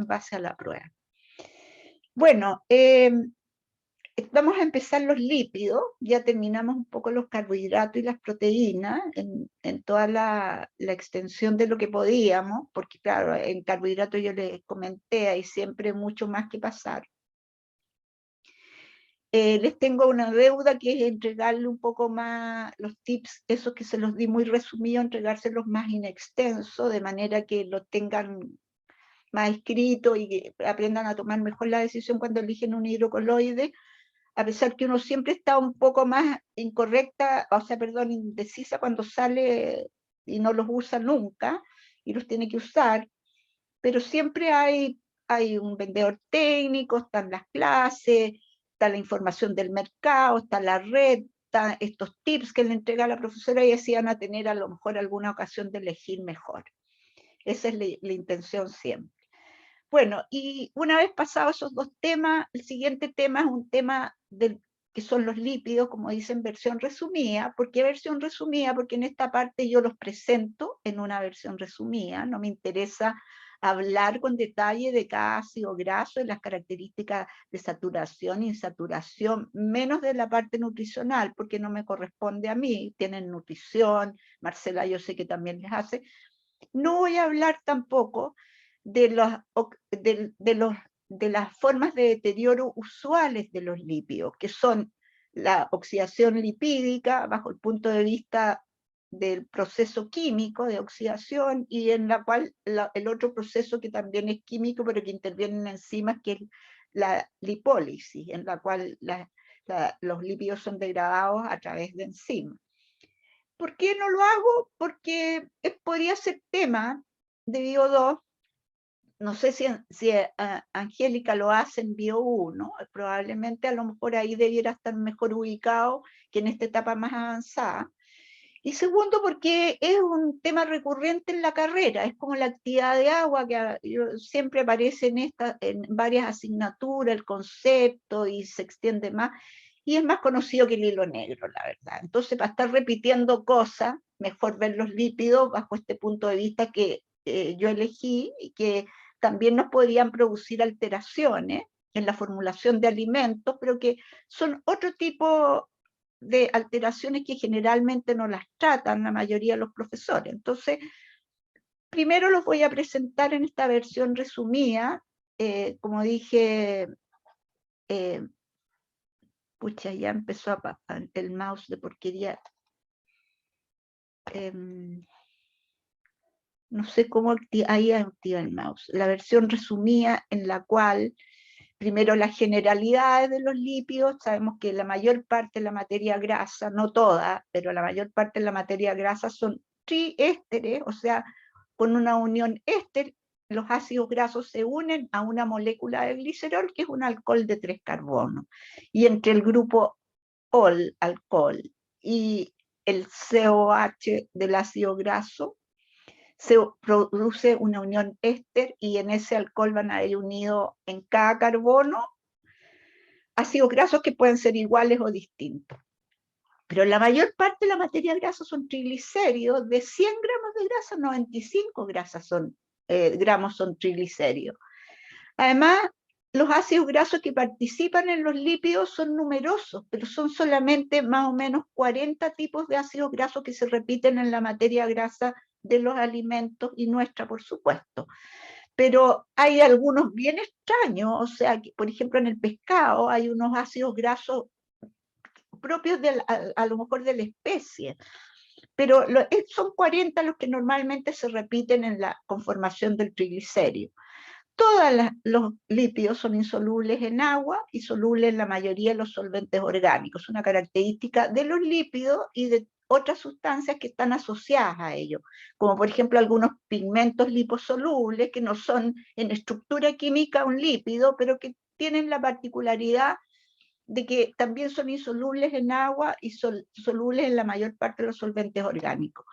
en base a la prueba. Bueno, vamos a empezar los lípidos, ya terminamos un poco los carbohidratos y las proteínas en toda la extensión de lo que podíamos, porque claro, en carbohidratos yo les comenté, hay siempre mucho más que pasar. Les tengo una deuda que es entregarle un poco más los tips, esos que se los di muy resumidos, entregárselos más in extenso, de manera que lo tengan más escrito y que aprendan a tomar mejor la decisión cuando eligen un hidrocoloide, a pesar que uno siempre está un poco más incorrecta, o sea, perdón, indecisa cuando sale y no los usa nunca, y los tiene que usar, pero siempre hay un vendedor técnico, están las clases, está la información del mercado, está la red, están estos tips que le entrega la profesora y así van a tener a lo mejor alguna ocasión de elegir mejor. Esa es la intención siempre. Bueno, y una vez pasados esos dos temas, el siguiente tema es un tema que son los lípidos, como dicen, versión resumida. ¿Por qué versión resumida? Porque en esta parte yo los presento en una versión resumida, no me interesa hablar con detalle de cada ácido graso, de las características de saturación, insaturación, menos de la parte nutricional, porque no me corresponde a mí, tienen nutrición, Marcela yo sé que también les hace. No voy a hablar tampoco de las formas de deterioro usuales de los lípidos, que son la oxidación lipídica bajo el punto de vista del proceso químico de oxidación, y en la cual el otro proceso que también es químico pero que interviene en enzimas, que es la lipólisis, en la cual los lípidos son degradados a través de enzimas. ¿Por qué no lo hago? Porque podría ser tema de Bio2. No sé si Angélica lo hace en Bio1, probablemente a lo mejor ahí debiera estar mejor ubicado que en esta etapa más avanzada. Y segundo, porque es un tema recurrente en la carrera, es como la actividad de agua, que siempre aparece en varias asignaturas, el concepto, y se extiende más, y es más conocido que el hilo negro, la verdad. Entonces, para estar repitiendo cosas, mejor ver los lípidos bajo este punto de vista que yo elegí, y que también nos podrían producir alteraciones en la formulación de alimentos, pero que son otro tipo de alteraciones que generalmente no las tratan la mayoría de los profesores. Entonces, primero los voy a presentar en esta versión resumida, como dije, pucha, ya empezó el mouse de porquería. No sé cómo ahí activa el mouse. La versión resumida en la cual primero las generalidades de los lípidos, sabemos que la mayor parte de la materia grasa, no toda, pero la mayor parte de la materia grasa son triésteres, o sea, con una unión éster, los ácidos grasos se unen a una molécula de glicerol, que es un alcohol de 3 carbonos. Y entre el grupo alcohol, y el COH del ácido graso, se produce una unión éster, y en ese alcohol van a ir unidos en cada carbono ácidos grasos que pueden ser iguales o distintos. Pero la mayor parte de la materia grasa son triglicéridos. De 100 gramos de grasa, 95 gramos son triglicéridos. Además, los ácidos grasos que participan en los lípidos son numerosos, pero son solamente más o menos 40 tipos de ácidos grasos que se repiten en la materia grasa de los alimentos y nuestra, por supuesto. Pero hay algunos bien extraños, o sea, que, por ejemplo, en el pescado hay unos ácidos grasos propios a lo mejor de la especie, pero son 40 los que normalmente se repiten en la conformación del triglicérido. Todos los lípidos son insolubles en agua y solubles en la mayoría de los solventes orgánicos, una característica de los lípidos y de otras sustancias que están asociadas a ellos, como por ejemplo algunos pigmentos liposolubles que no son en estructura química un lípido, pero que tienen la particularidad de que también son insolubles en agua y solubles en la mayor parte de los solventes orgánicos.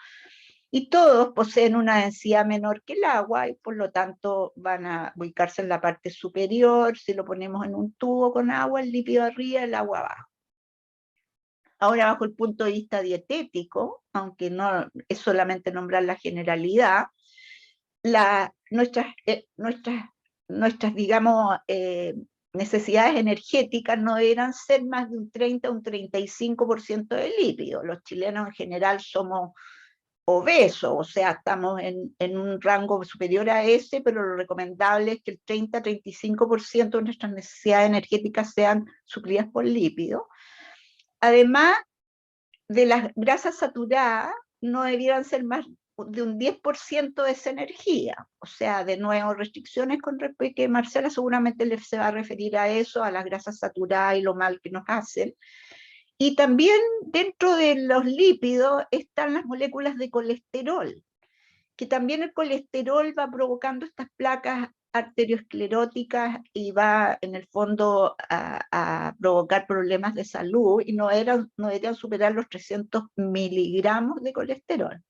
Y todos poseen una densidad menor que el agua y por lo tanto van a ubicarse en la parte superior. Si lo ponemos en un tubo con agua, el lípido arriba, el agua abajo. Ahora, bajo el punto de vista dietético, aunque no es solamente nombrar la generalidad, nuestras nuestras, digamos, necesidades energéticas no deberían ser más de un 30 o un 35% de lípido. Los chilenos en general somos obesos, o sea, estamos en un rango superior a ese, pero lo recomendable es que el 30-35% de nuestras necesidades energéticas sean suplidas por lípidos. Además de las grasas saturadas, no debieran ser más de un 10% de esa energía. O sea, de nuevo, restricciones con respecto que Marcela seguramente se va a referir a eso, a las grasas saturadas y lo mal que nos hacen. Y también dentro de los lípidos están las moléculas de colesterol, que también el colesterol va provocando estas placas arterioscleróticas y va en el fondo a provocar problemas de salud y no deberían superar los 300 miligramos de colesterol.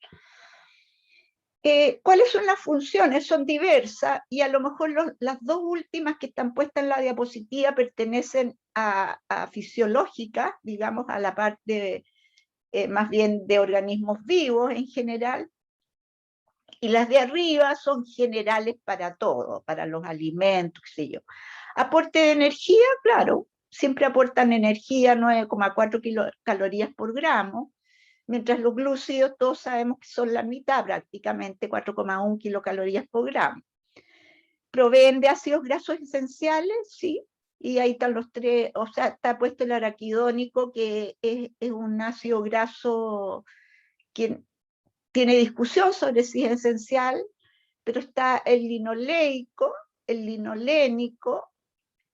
¿Cuáles son las funciones? Son diversas y a lo mejor las dos últimas que están puestas en la diapositiva pertenecen a fisiológicas, digamos, a la parte más bien de organismos vivos en general, y las de arriba son generales para todo, para los alimentos, qué sé yo. Aporte de energía, claro, siempre aportan energía, 9,4 kilocalorías por gramo, mientras los glúcidos todos sabemos que son la mitad prácticamente, 4,1 kilocalorías por gramo. Proveen de ácidos grasos esenciales, sí, y ahí están los tres, o sea, está puesto el araquidónico, que es un ácido graso que tiene discusión sobre si es esencial, pero está el linoleico, el linolénico,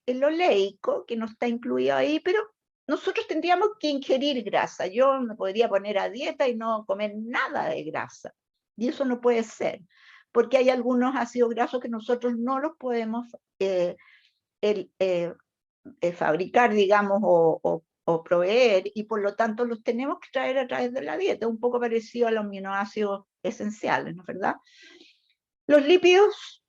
el oleico, que no está incluido ahí, pero nosotros tendríamos que ingerir grasa. Yo me podría poner a dieta y no comer nada de grasa, y eso no puede ser, porque hay algunos ácidos grasos que nosotros no los podemos fabricar, digamos, o proveer, y por lo tanto los tenemos que traer a través de la dieta, un poco parecido a los aminoácidos esenciales, ¿no es verdad? Los lípidos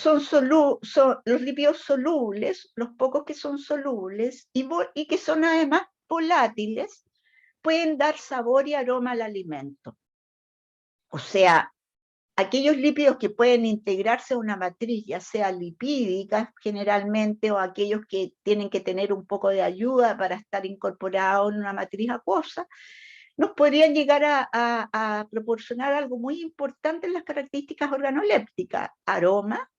los lípidos solubles, los pocos que son solubles y que son además volátiles, pueden dar sabor y aroma al alimento. O sea, aquellos lípidos que pueden integrarse a una matriz, ya sea lipídica generalmente, o aquellos que tienen que tener un poco de ayuda para estar incorporados en una matriz acuosa, nos podrían llegar a proporcionar algo muy importante en las características organolépticas: aroma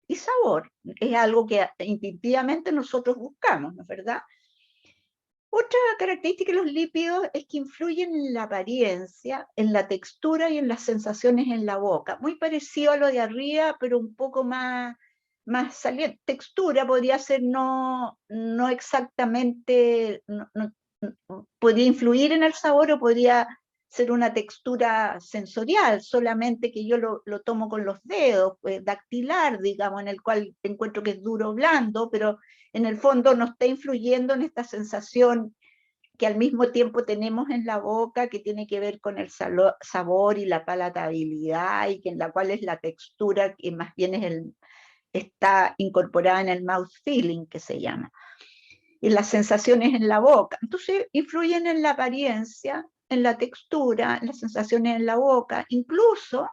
y sabor. Es algo que instintivamente nosotros buscamos, ¿no es verdad? Otra característica de los lípidos es que influyen en la apariencia, en la textura y en las sensaciones en la boca. Muy parecido a lo de arriba, pero un poco más saliente. Textura podría ser no exactamente, podría influir en el sabor o podría ser una textura sensorial, solamente que yo lo tomo con los dedos, pues, dactilar, digamos, en el cual encuentro que es duro o blando, pero en el fondo no está influyendo en esta sensación que al mismo tiempo tenemos en la boca, que tiene que ver con el sabor y la palatabilidad, y que en la cual es la textura, que más bien está incorporada en el mouth feeling, que se llama, y las sensaciones en la boca. Entonces influyen en la apariencia, en la textura, en las sensaciones en la boca, incluso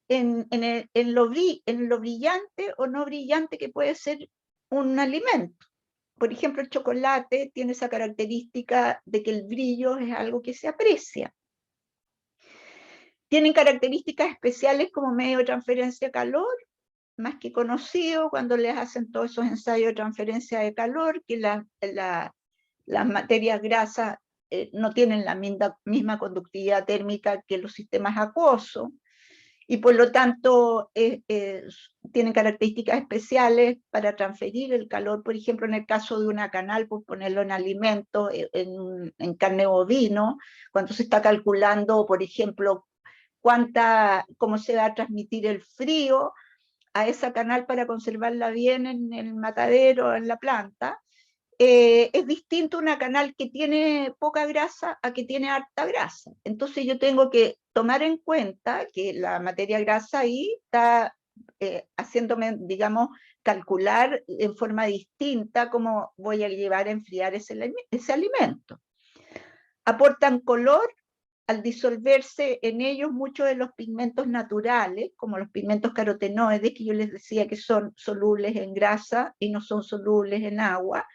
en lo brillante o no brillante que puede ser un alimento. Por ejemplo, el chocolate tiene esa característica de que el brillo es algo que se aprecia. Tienen características especiales como medio de transferencia de calor, más que conocido cuando les hacen todos esos ensayos de transferencia de calor, que las materias grasas no tienen la misma conductividad térmica que los sistemas acuosos, y por lo tanto tienen características especiales para transferir el calor. Por ejemplo, en el caso de una canal, por ponerlo en alimentos, en carne bovino, cuando se está calculando, por ejemplo, cómo se va a transmitir el frío a esa canal para conservarla bien en el matadero, en la planta, es distinto una canal que tiene poca grasa a que tiene harta grasa. Entonces yo tengo que tomar en cuenta que la materia grasa ahí está haciéndome, digamos, calcular en forma distinta cómo voy a llevar a enfriar ese alimento. Aportan color al disolverse en ellos muchos de los pigmentos naturales, como los pigmentos carotenoides, que yo les decía que son solubles en grasa y no son solubles en agua,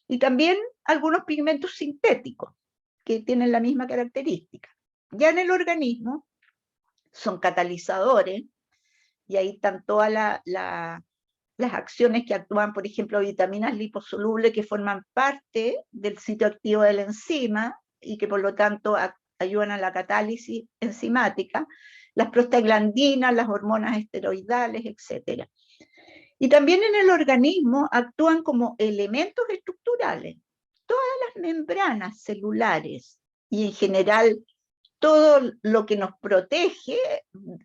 y también algunos pigmentos sintéticos, que tienen la misma característica. Ya en el organismo son catalizadores, y ahí están todas las acciones que actúan, por ejemplo, vitaminas liposolubles que forman parte del sitio activo de la enzima y que por lo tanto ayudan a la catálisis enzimática, las prostaglandinas, las hormonas esteroidales, etc. Y también en el organismo actúan como elementos estructurales. Todas las membranas celulares y en general todo lo que nos protege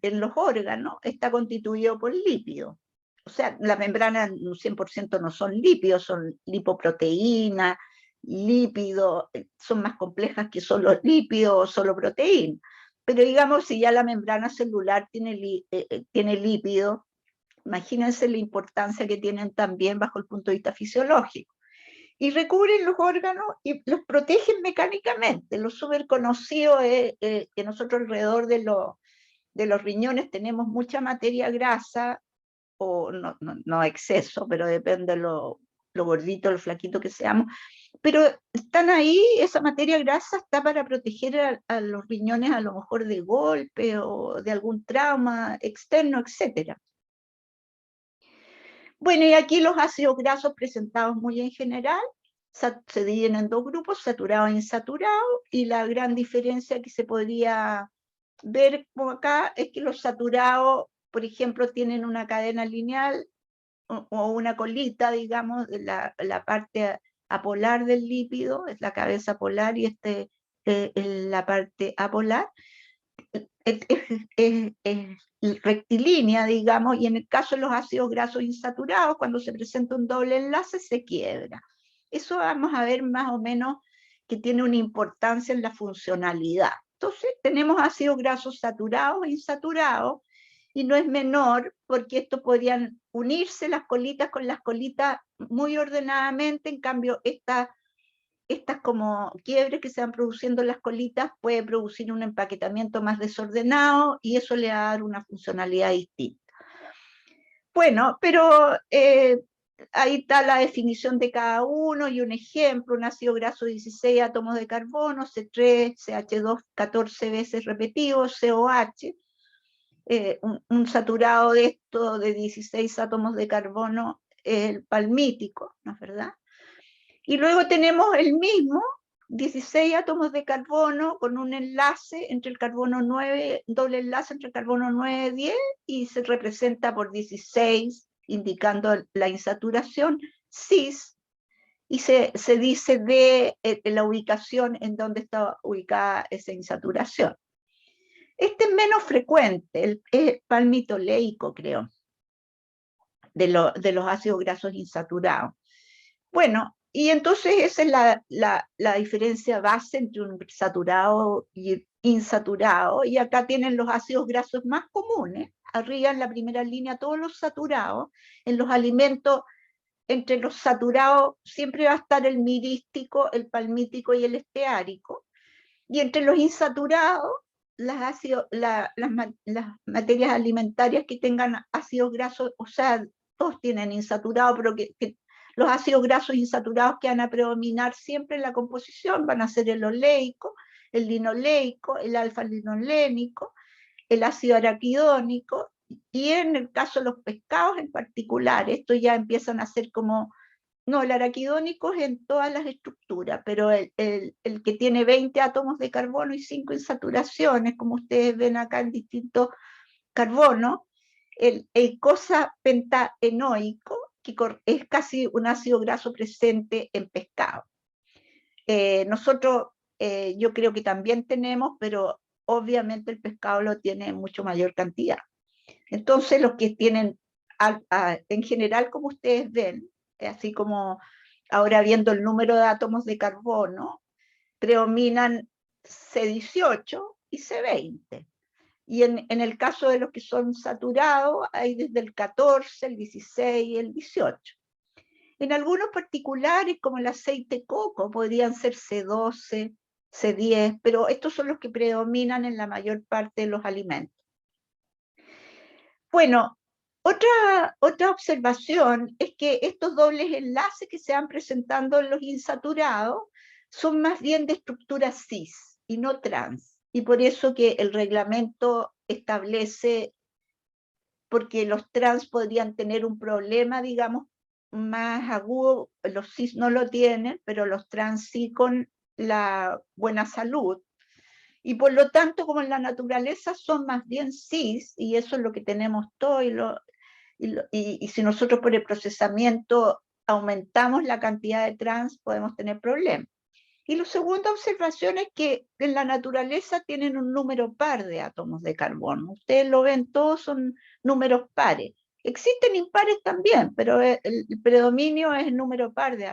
en los órganos está constituido por lípidos. O sea, las membranas un 100% no son lípidos, son lipoproteínas, lípidos, son más complejas que solo lípidos o solo proteínas. Pero digamos, si ya la membrana celular tiene lípidos, imagínense la importancia que tienen también bajo el punto de vista fisiológico. Y recubren los órganos y los protegen mecánicamente. Lo súper conocido es que nosotros alrededor de los riñones tenemos mucha materia grasa, o no exceso, pero depende de lo gordito, lo flaquito que seamos, pero están ahí, esa materia grasa está para proteger a los riñones a lo mejor de golpe o de algún trauma externo, etc. Bueno, y aquí los ácidos grasos presentados muy en general se dividen en dos grupos, saturado e insaturado, y la gran diferencia que se podría ver como acá es que los saturados, por ejemplo, tienen una cadena lineal o una colita, digamos, la parte apolar del lípido, es la cabeza polar y la parte apolar, es rectilínea, digamos, y en el caso de los ácidos grasos insaturados, cuando se presenta un doble enlace, se quiebra. Eso vamos a ver más o menos que tiene una importancia en la funcionalidad. Entonces, tenemos ácidos grasos saturados e insaturados, y no es menor, porque esto podrían unirse las colitas con las colitas muy ordenadamente, en cambio estas como quiebres que se van produciendo en las colitas puede producir un empaquetamiento más desordenado y eso le va a dar una funcionalidad distinta. Bueno, pero ahí está la definición de cada uno y un ejemplo: un ácido graso de 16 átomos de carbono, C3, CH2 14 veces repetido, COH. Un saturado de esto de 16 átomos de carbono es el palmítico, ¿no es verdad? Y luego tenemos el mismo, 16 átomos de carbono con un enlace entre el carbono 9, doble enlace entre el carbono 9 10, y se representa por 16, indicando la insaturación, cis, y se dice de la ubicación en donde está ubicada esa insaturación. Este es menos frecuente, es palmitoleico, creo, de los ácidos grasos insaturados. Bueno, y entonces esa es la diferencia base entre un saturado y insaturado, y acá tienen los ácidos grasos más comunes, arriba en la primera línea todos los saturados. En los alimentos, entre los saturados siempre va a estar el mirístico, el palmítico y el esteárico, y entre los insaturados, las materias alimentarias que tengan ácidos grasos, o sea, todos tienen insaturado, pero que los ácidos grasos insaturados que van a predominar siempre en la composición van a ser el oleico, el linoleico, el alfa-linolénico, el ácido araquidónico, y en el caso de los pescados en particular, estos ya empiezan a ser como, no, el araquidónico es en todas las estructuras, pero el que tiene 20 átomos de carbono y 5 insaturaciones, como ustedes ven acá en distintos carbonos, el cosa pentaenoico, que es casi un ácido graso presente en pescado. Nosotros, yo creo que también tenemos, pero obviamente el pescado lo tiene en mucho mayor cantidad. Entonces, los que tienen, en general, como ustedes ven, así como ahora viendo el número de átomos de carbono, predominan C18 y C20. Y en el caso de los que son saturados, hay desde el 14, el 16 y el 18. En algunos particulares, como el aceite de coco, podrían ser C12, C10, pero estos son los que predominan en la mayor parte de los alimentos. Bueno, otra observación es que estos dobles enlaces que se van presentando en los insaturados son más bien de estructura cis y no trans, y por eso que el reglamento establece, porque los trans podrían tener un problema, digamos, más agudo, los cis no lo tienen, pero los trans sí, con la buena salud. Y por lo tanto, como en la naturaleza son más bien cis, y eso es lo que tenemos todo, y si nosotros por el procesamiento aumentamos la cantidad de trans, podemos tener problemas. Y la segunda observación es que en la naturaleza tienen un número par de átomos de carbono. Ustedes lo ven, todos son números pares. Existen impares también, pero el predominio es el número par de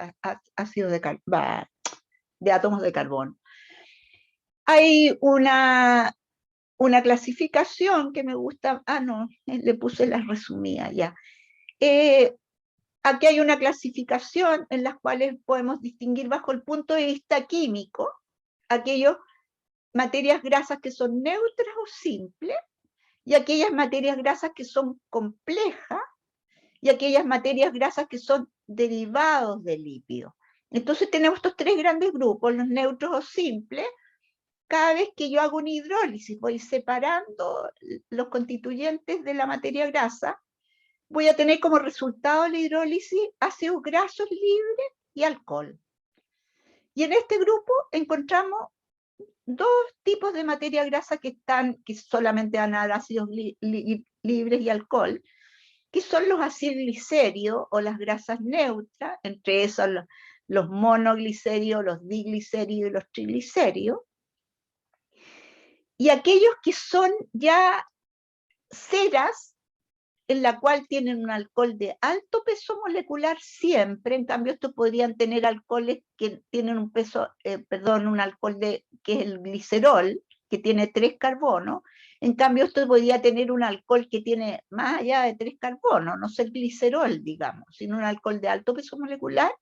ácidos de átomos de carbono. Hay una clasificación que me gusta, no, le puse las resumidas ya. Aquí hay una clasificación en las cuales podemos distinguir bajo el punto de vista químico aquellas materias grasas que son neutras o simples, y aquellas materias grasas que son complejas, y aquellas materias grasas que son derivados de lípidos. Entonces tenemos estos tres grandes grupos, los neutros o simples. Cada vez que yo hago una hidrólisis, voy separando los constituyentes de la materia grasa, voy a tener como resultado de la hidrólisis ácidos grasos libres y alcohol. Y en este grupo encontramos dos tipos de materia grasa que solamente van a dar ácidos libres y alcohol, que son los acilglicéridos o las grasas neutras, entre esos los monoglicéridos, los diglicéridos y los triglicéridos, y aquellos que son ya ceras, en la cual tienen un alcohol de alto peso molecular siempre. En cambio, estos podrían tener alcoholes que tienen un peso, un alcohol que es el glicerol, que tiene 3 carbonos. En cambio, esto podría tener un alcohol que tiene más allá de 3 carbonos, no ser glicerol, digamos, sino un alcohol de alto peso molecular.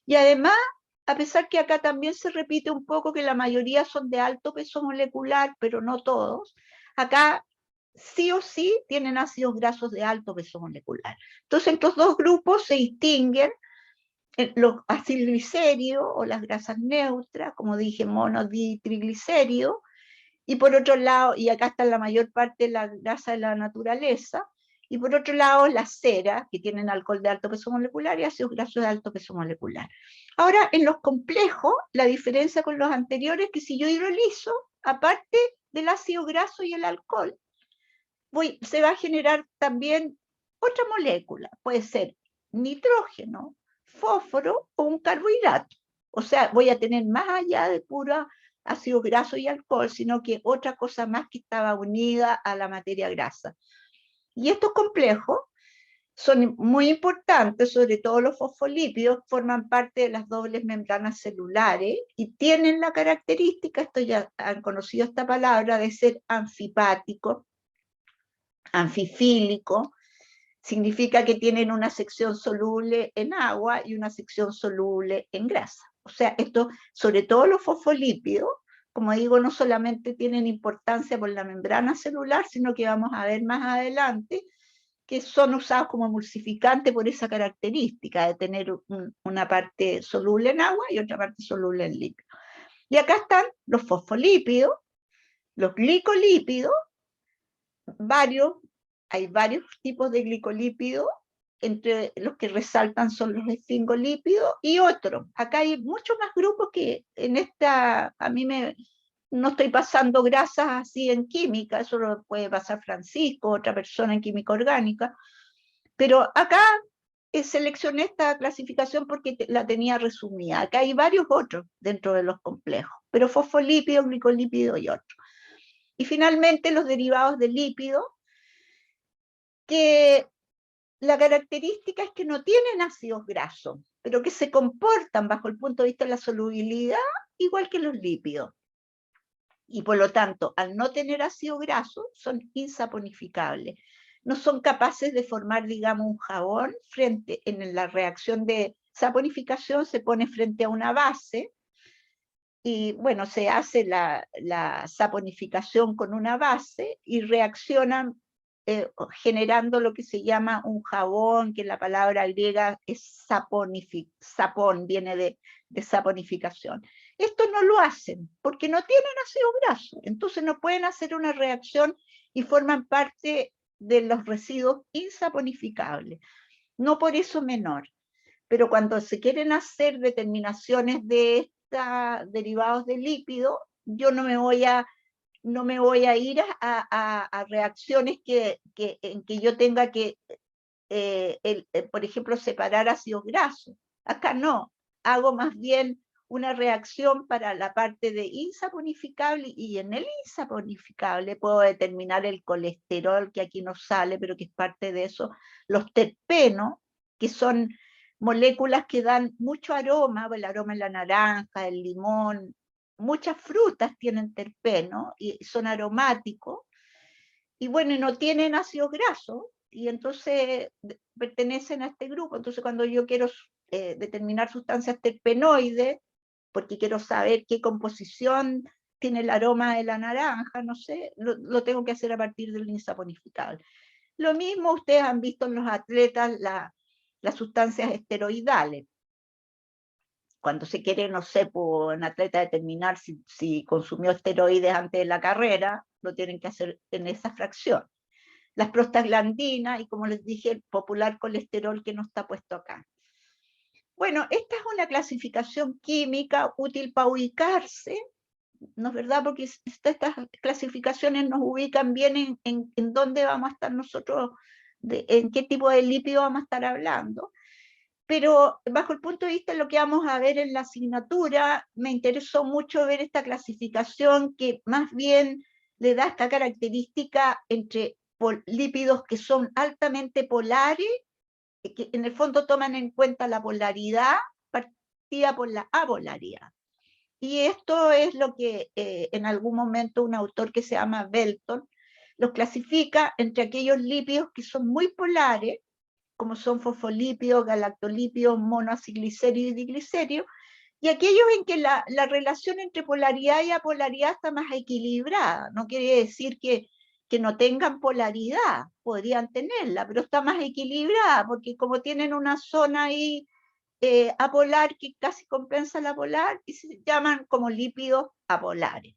Y además, a pesar que acá también se repite un poco que la mayoría son de alto peso molecular, pero no todos, acá sí o sí tienen ácidos grasos de alto peso molecular. Entonces, estos dos grupos se distinguen los acilglicéridos o las grasas neutras, como dije, monoditriglicéridos, y por otro lado, y acá está la mayor parte de la grasa de la naturaleza, y por otro lado, las ceras, que tienen alcohol de alto peso molecular y ácidos grasos de alto peso molecular. Ahora, en los complejos, la diferencia con los anteriores es que si yo hidrolizo, aparte del ácido graso y el alcohol, se va a generar también otra molécula, puede ser nitrógeno, fósforo o un carbohidrato. O sea, voy a tener más allá de puro ácido graso y alcohol, sino que otra cosa más que estaba unida a la materia grasa. Y estos complejos son muy importantes, sobre todo los fosfolípidos, forman parte de las dobles membranas celulares y tienen la característica, esto ya han conocido esta palabra, de ser anfipáticos, anfifílico, significa que tienen una sección soluble en agua y una sección soluble en grasa. O sea, esto, sobre todo los fosfolípidos, como digo, no solamente tienen importancia por la membrana celular, sino que vamos a ver más adelante que son usados como emulsificantes por esa característica de tener una parte soluble en agua y otra parte soluble en lípidos. Y acá están los fosfolípidos, los glicolípidos, hay varios tipos de glicolípidos, entre los que resaltan son los esfingolípidos y otros. Acá hay muchos más grupos que en esta, no estoy pasando grasas así en química, eso lo puede pasar Francisco, otra persona en química orgánica, pero acá seleccioné esta clasificación porque la tenía resumida. Acá hay varios otros dentro de los complejos, pero fosfolípidos, glicolípidos y otros. Y finalmente los derivados de lípidos, que la característica es que no tienen ácidos grasos, pero que se comportan bajo el punto de vista de la solubilidad igual que los lípidos. Y por lo tanto, al no tener ácido graso, son insaponificables. No son capaces de formar, digamos, un jabón en la reacción de saponificación, se pone frente a una base, y bueno, se hace la saponificación con una base y reaccionan generando lo que se llama un jabón, que la palabra griega es sapón, viene de saponificación. Esto no lo hacen porque no tienen ácido graso, entonces no pueden hacer una reacción y forman parte de los residuos insaponificables, no por eso menor. Pero cuando se quieren hacer determinaciones de derivados de lípido, yo no me voy a ir a reacciones en que yo tenga que, por ejemplo, separar ácidos grasos. Acá no, hago más bien una reacción para la parte de insaponificable, y en el insaponificable puedo determinar el colesterol, que aquí no sale, pero que es parte de eso, los terpenos, que son moléculas que dan mucho aroma, el aroma en la naranja, el limón, muchas frutas tienen terpeno y son aromáticos, y bueno, y no tienen ácidos grasos, y entonces pertenecen a este grupo. Entonces cuando yo quiero determinar sustancias terpenoides, porque quiero saber qué composición tiene el aroma de la naranja, no sé, lo tengo que hacer a partir del insaponificable. Lo mismo ustedes han visto en los atletas las sustancias esteroidales. Cuando se quiere, no sé, por un atleta determinar si consumió esteroides antes de la carrera, lo tienen que hacer en esa fracción. Las prostaglandinas y, como les dije, el popular colesterol, que no está puesto acá. Bueno, esta es una clasificación química útil para ubicarse, ¿no es verdad? Porque estas clasificaciones nos ubican bien en dónde vamos a estar nosotros, en qué tipo de lípido vamos a estar hablando. Pero bajo el punto de vista de lo que vamos a ver en la asignatura, me interesó mucho ver esta clasificación que más bien le da esta característica entre lípidos que son altamente polares, que en el fondo toman en cuenta la polaridad partida por la apolaridad. Y esto es lo que en algún momento un autor que se llama Belton los clasifica entre aquellos lípidos que son muy polares, como son fosfolípidos, galactolípidos, monoacilglicéridos y diglicéridos, y aquellos en que la relación entre polaridad y apolaridad está más equilibrada. No quiere decir que no tengan polaridad, podrían tenerla, pero está más equilibrada, porque como tienen una zona ahí apolar que casi compensa la polar, y se llaman como lípidos apolares,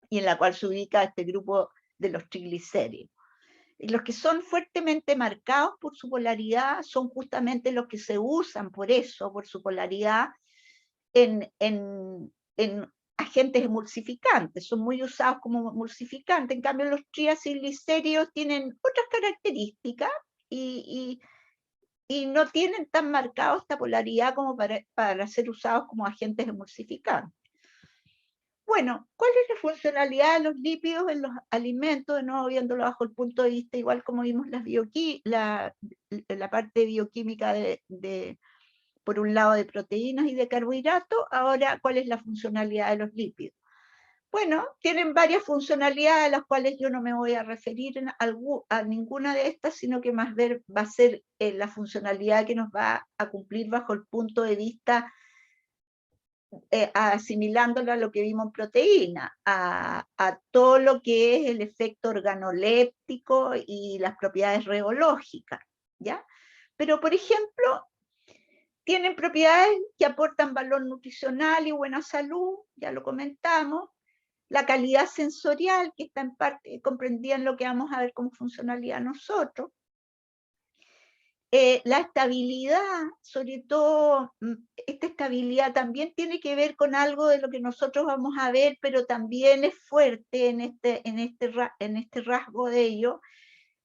y en la cual se ubica este grupo de los triglicéridos. Los que son fuertemente marcados por su polaridad son justamente los que se usan por eso, por su polaridad, en agentes emulsificantes, son muy usados como emulsificantes. En cambio, los triacilglicéridos tienen otras características y no tienen tan marcada esta polaridad como para ser usados como agentes emulsificantes. Bueno, ¿cuál es la funcionalidad de los lípidos en los alimentos? De nuevo, viéndolo bajo el punto de vista, igual como vimos la parte bioquímica por un lado, de proteínas y de carbohidratos. Ahora, ¿cuál es la funcionalidad de los lípidos? Bueno, tienen varias funcionalidades, a las cuales yo no me voy a referir a ninguna de estas, sino que más va a ser la funcionalidad que nos va a cumplir bajo el punto de vista asimilándolo a lo que vimos en proteína, a todo lo que es el efecto organoléptico y las propiedades reológicas, ¿ya? Pero, por ejemplo, tienen propiedades que aportan valor nutricional y buena salud, ya lo comentamos, la calidad sensorial, que está en parte comprendida en lo que vamos a ver como funcionalidad nosotros, la estabilidad, sobre todo, esta estabilidad también tiene que ver con algo de lo que nosotros vamos a ver, pero también es fuerte en este rasgo de ello,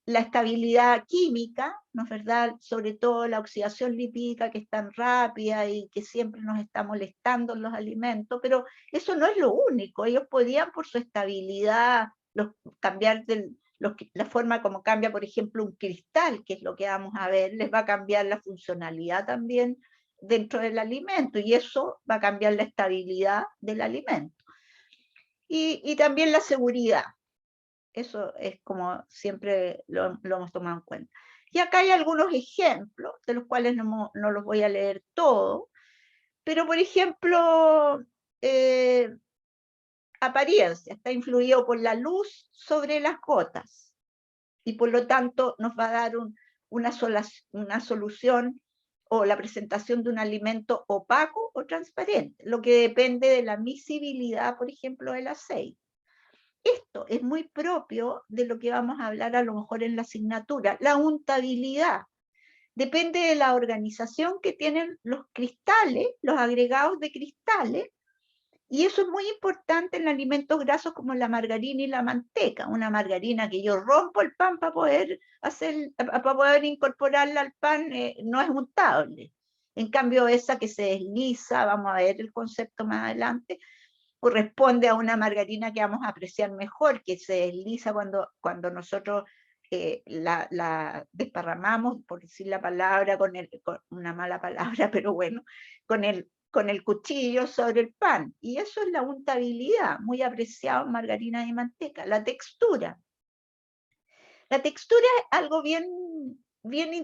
la estabilidad química, ¿no es verdad? Sobre todo la oxidación lipídica, que es tan rápida y que siempre nos está molestando en los alimentos, pero eso no es lo único. Ellos podían, por su estabilidad, cambiar la forma como cambia, por ejemplo, un cristal, que es lo que vamos a ver, les va a cambiar la funcionalidad también dentro del alimento, y eso va a cambiar la estabilidad del alimento. Y también la seguridad. Eso es como siempre lo hemos tomado en cuenta. Y acá hay algunos ejemplos, de los cuales no los voy a leer todos, pero por ejemplo, apariencia, está influido por la luz sobre las gotas, y por lo tanto nos va a dar una solución o la presentación de un alimento opaco o transparente, lo que depende de la miscibilidad, por ejemplo, del aceite. Esto es muy propio de lo que vamos a hablar a lo mejor en la asignatura, la untabilidad. Depende de la organización que tienen los cristales, los agregados de cristales, y eso es muy importante en alimentos grasos como la margarina y la manteca. Una margarina que yo rompo el pan para poder incorporarla al pan no es untable. En cambio, esa que se desliza, vamos a ver el concepto más adelante, corresponde a una margarina que vamos a apreciar mejor, que se desliza cuando nosotros la desparramamos, por decir la palabra, con una mala palabra, pero bueno, con el cuchillo sobre el pan. Y eso es la untabilidad, muy apreciado en margarina y manteca. La textura. La textura es algo bien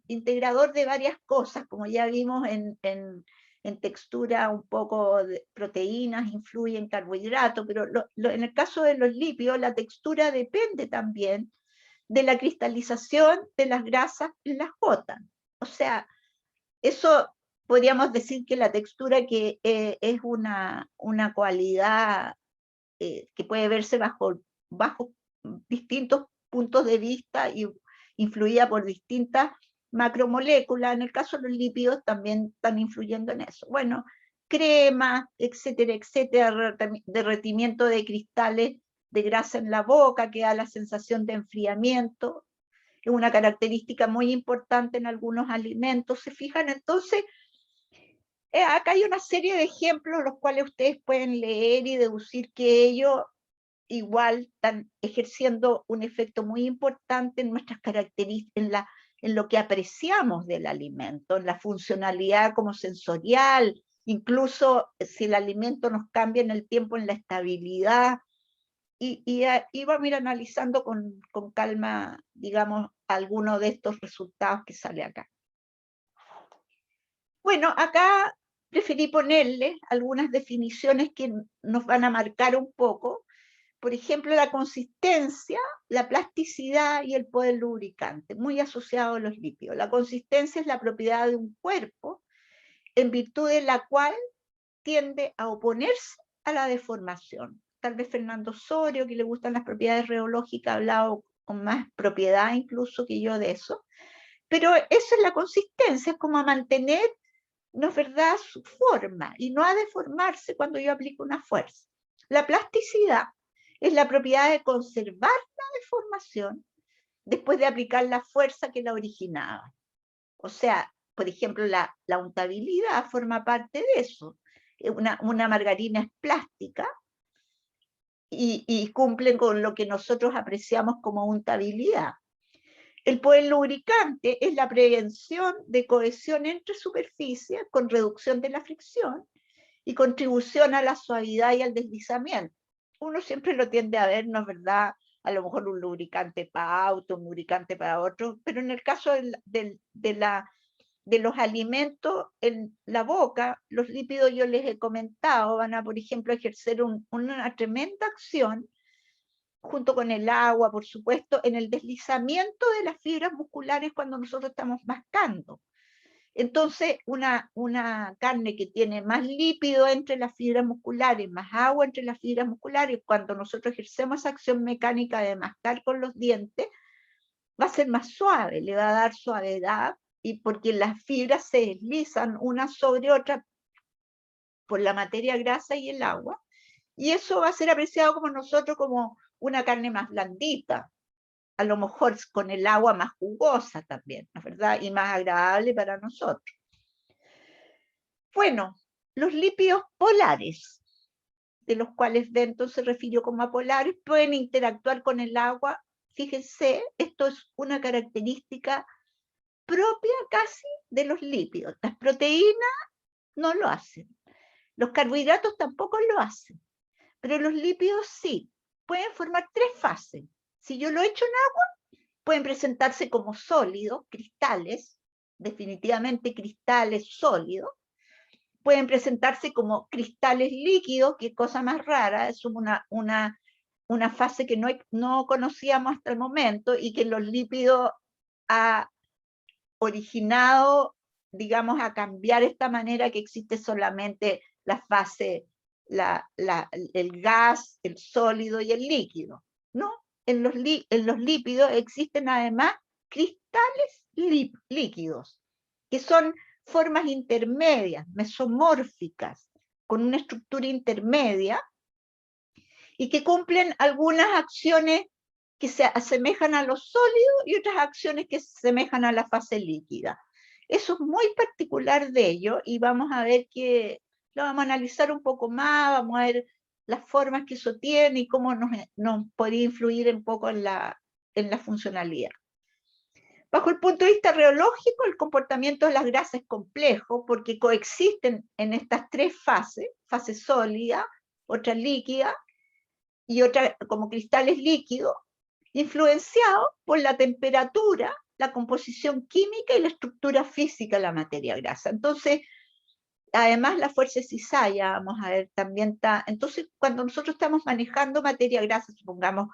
integrador de varias cosas, como ya vimos en textura, un poco de proteínas influyen carbohidratos, pero en el caso de los lípidos, la textura depende también de la cristalización de las grasas en las gotas. O sea, eso podríamos decir que la textura que es una cualidad que puede verse bajo distintos puntos de vista y influida por distintas macromoléculas. En el caso de los lípidos también están influyendo en eso. Bueno, crema, etcétera, etcétera, derretimiento de cristales de grasa en la boca, que da la sensación de enfriamiento, es una característica muy importante en algunos alimentos. ¿Se fijan? Entonces, acá hay una serie de ejemplos los cuales ustedes pueden leer y deducir que ellos igual están ejerciendo un efecto muy importante en nuestras características, en lo que apreciamos del alimento, en la funcionalidad como sensorial, incluso si el alimento nos cambia en el tiempo, en la estabilidad, y vamos a ir analizando con calma, digamos, algunos de estos resultados que sale acá. Bueno, acá preferí ponerle algunas definiciones que nos van a marcar un poco. Por ejemplo, la consistencia, la plasticidad y el poder lubricante, muy asociado a los lípidos. La consistencia es la propiedad de un cuerpo en virtud de la cual tiende a oponerse a la deformación. Tal vez Fernando Osorio, que le gustan las propiedades reológicas, ha hablado con más propiedad incluso que yo de eso. Pero esa es la consistencia, es como a mantener, ¿no es verdad?, su forma y no a deformarse cuando yo aplico una fuerza. La plasticidad es la propiedad de conservar la deformación después de aplicar la fuerza que la originaba. O sea, por ejemplo, la untabilidad forma parte de eso. Una margarina es plástica y cumple con lo que nosotros apreciamos como untabilidad. El poder lubricante es la prevención de cohesión entre superficies con reducción de la fricción y contribución a la suavidad y al deslizamiento. Uno siempre lo tiende a ver, ¿no es verdad? A lo mejor un lubricante para auto, un lubricante para otro, pero en el caso de los alimentos en la boca, los lípidos, yo les he comentado, van a, por ejemplo, ejercer una tremenda acción junto con el agua, por supuesto, en el deslizamiento de las fibras musculares cuando nosotros estamos mascando. Entonces, una carne que tiene más lípido entre las fibras musculares, más agua entre las fibras musculares, cuando nosotros ejercemos esa acción mecánica de mascar con los dientes, va a ser más suave, le va a dar suavidad, y porque las fibras se deslizan una sobre otra por la materia grasa y el agua, y eso va a ser apreciado como nosotros como una carne más blandita, a lo mejor con el agua más jugosa también, ¿no es verdad? Y más agradable para nosotros. Bueno, los lípidos polares, de los cuales Benton se refirió como apolares, pueden interactuar con el agua. Fíjense, esto es una característica propia casi de los lípidos. Las proteínas no lo hacen. Los carbohidratos tampoco lo hacen. Pero los lípidos sí. Pueden formar tres fases. Si yo lo echo en agua, pueden presentarse como sólidos, cristales, definitivamente cristales sólidos. pueden presentarse como cristales líquidos, que cosa más rara, es una fase que no conocíamos hasta el momento y que los lípidos ha originado, digamos, a cambiar esta manera que existe solamente la fase, el gas, el sólido y el líquido, ¿no? En los lípidos existen además cristales líquidos, que son formas intermedias, mesomórficas, con una estructura intermedia, y que cumplen algunas acciones que se asemejan a los sólidos y otras acciones que se asemejan a la fase líquida. Eso es muy particular de ello y vamos a ver que lo vamos a analizar un poco más, vamos a ver las formas que eso tiene y cómo nos podría influir un poco en la funcionalidad. Bajo el punto de vista reológico, el comportamiento de las grasas es complejo porque coexisten en estas tres fases, fase sólida, otra líquida y otra como cristales líquidos, influenciados por la temperatura, la composición química y la estructura física de la materia grasa. Entonces, además la fuerza de cizalla, vamos a ver, también está. Entonces, cuando nosotros estamos manejando materia grasa, supongamos,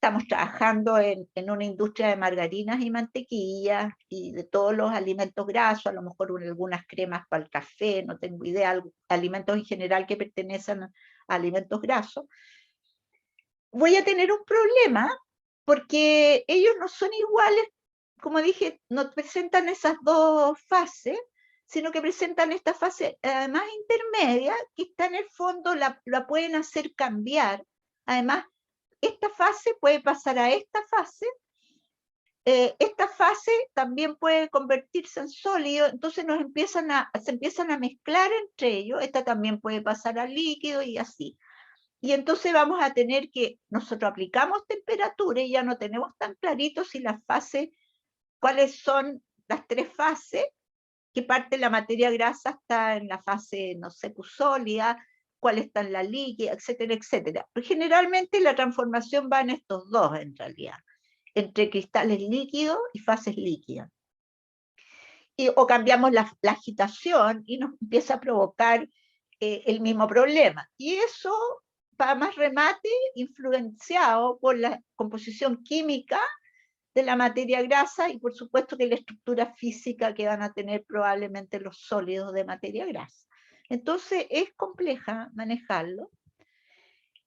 estamos trabajando en una industria de margarinas y mantequillas y de todos los alimentos grasos, a lo mejor algunas cremas para el café, no tengo idea, alimentos en general que pertenecen a alimentos grasos, voy a tener un problema porque ellos no son iguales, como dije, no presentan esas dos fases, sino que presentan esta fase además intermedia, que está en el fondo, la pueden hacer cambiar. Además, esta fase puede pasar a esta fase también puede convertirse en sólido, entonces se empiezan a mezclar entre ellos, esta también puede pasar a líquido y así. Y entonces vamos a tener que, nosotros aplicamos temperatura y ya no tenemos tan clarito si las fases, cuáles son las tres fases, qué parte de la materia grasa está en la fase, no sé, sólida, cuál está en la líquida, etcétera, etcétera. Pero generalmente la transformación va en estos dos, en realidad, entre cristales líquidos y fases líquidas. O cambiamos la agitación y nos empieza a provocar el mismo problema. Y eso, para más remate, influenciado por la composición química de la materia grasa y por supuesto que la estructura física que van a tener probablemente los sólidos de materia grasa. Entonces es compleja manejarlo.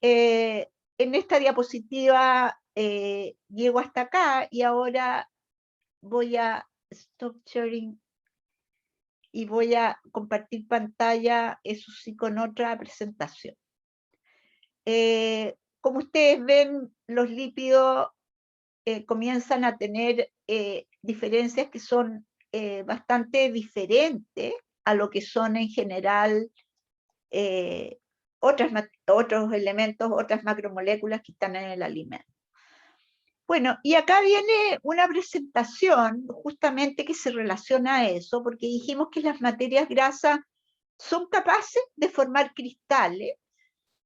En esta diapositiva llego hasta acá y ahora voy a stop sharing y voy a compartir pantalla, eso sí, con otra presentación. Como ustedes ven, los lípidos comienzan a tener diferencias que son bastante diferentes a lo que son en general otros elementos, otras macromoléculas que están en el alimento. Bueno, y acá viene una presentación justamente que se relaciona a eso, porque dijimos que las materias grasas son capaces de formar cristales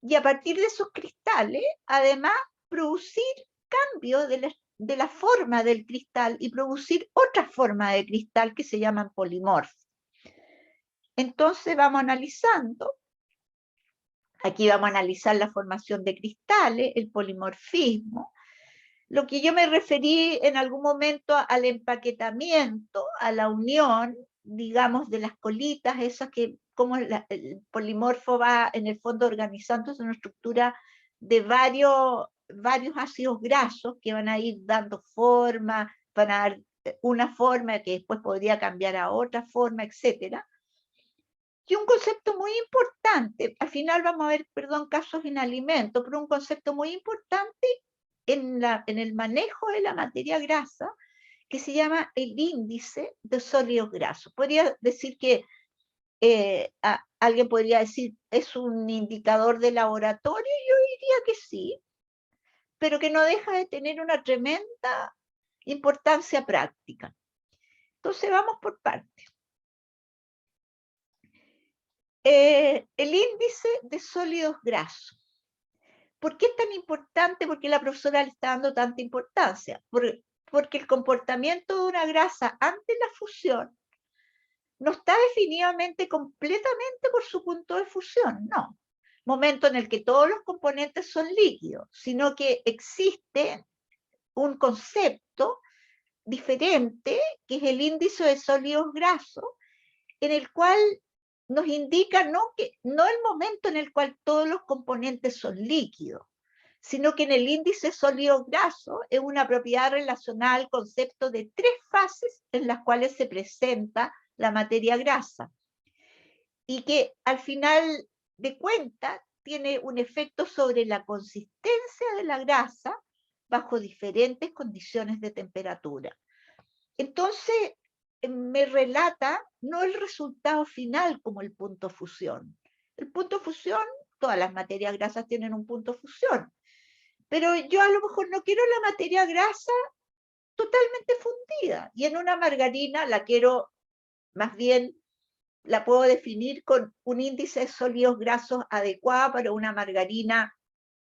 y a partir de esos cristales, además, producir cambios de la forma del cristal y producir otra forma de cristal que se llaman polimorfos. Entonces vamos analizando. Aquí vamos a analizar la formación de cristales, el polimorfismo. Lo que yo me referí en algún momento al empaquetamiento, a la unión, digamos, de las colitas, esas que, como el polimorfo va en el fondo organizándose en una estructura de varios ácidos grasos que van a ir dando forma, van a dar una forma que después podría cambiar a otra forma, etc. Y un concepto muy importante, al final vamos a ver, perdón, casos en alimentos, pero un concepto muy importante en el manejo de la materia grasa, que se llama el índice de sólidos grasos. Podría decir que alguien podría decir, ¿es un indicador de laboratorio? Yo diría que sí, pero que no deja de tener una tremenda importancia práctica. Entonces vamos por partes. El índice de sólidos grasos. ¿Por qué es tan importante? ¿Por qué la profesora le está dando tanta importancia? Porque el comportamiento de una grasa ante la fusión no está definitivamente completamente por su punto de fusión, no. Momento en el que todos los componentes son líquidos, sino que existe un concepto diferente, que es el índice de sólidos grasos, en el cual nos indica no el momento en el cual todos los componentes son líquidos, sino que en el índice sólido graso es una propiedad relacionada al concepto de 3 fases en las cuales se presenta la materia grasa, y que al final de cuentas tiene un efecto sobre la consistencia de la grasa bajo diferentes condiciones de temperatura. Entonces, me relata no el resultado final como el punto fusión. El punto fusión, todas las materias grasas tienen un punto fusión, pero yo a lo mejor no quiero la materia grasa totalmente fundida, y en una margarina la quiero, más bien, la puedo definir con un índice de sólidos grasos adecuado para una margarina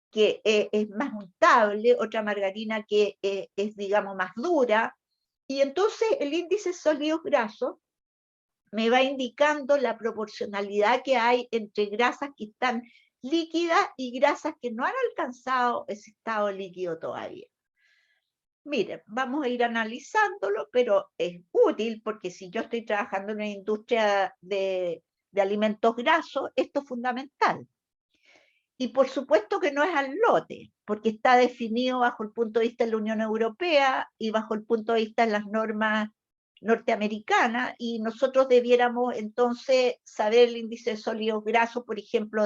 que es más untable, otra margarina que es, digamos, más dura, y entonces el índice de sólidos grasos me va indicando la proporcionalidad que hay entre grasas que están líquidas y grasas que no han alcanzado ese estado líquido todavía. Miren, vamos a ir analizándolo, pero es útil porque si yo estoy trabajando en una industria de alimentos grasos, esto es fundamental. Y por supuesto que no es al lote, porque está definido bajo el punto de vista de la Unión Europea y bajo el punto de vista de las normas norteamericanas, y nosotros debiéramos entonces saber el índice de sólidos grasos, por ejemplo,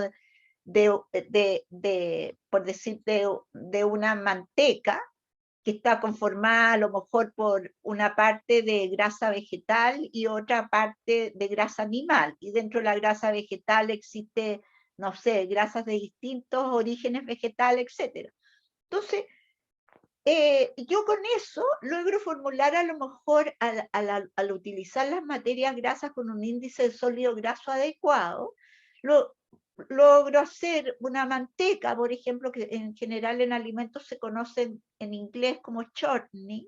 por decir, de una manteca, que está conformada a lo mejor por una parte de grasa vegetal y otra parte de grasa animal. Y dentro de la grasa vegetal existe, no sé, grasas de distintos orígenes vegetales, etc. Entonces, yo con eso logro formular a lo mejor, al utilizar las materias grasas con un índice de sólido graso adecuado, logro hacer una manteca, por ejemplo, que en general en alimentos se conocen en inglés como chutney,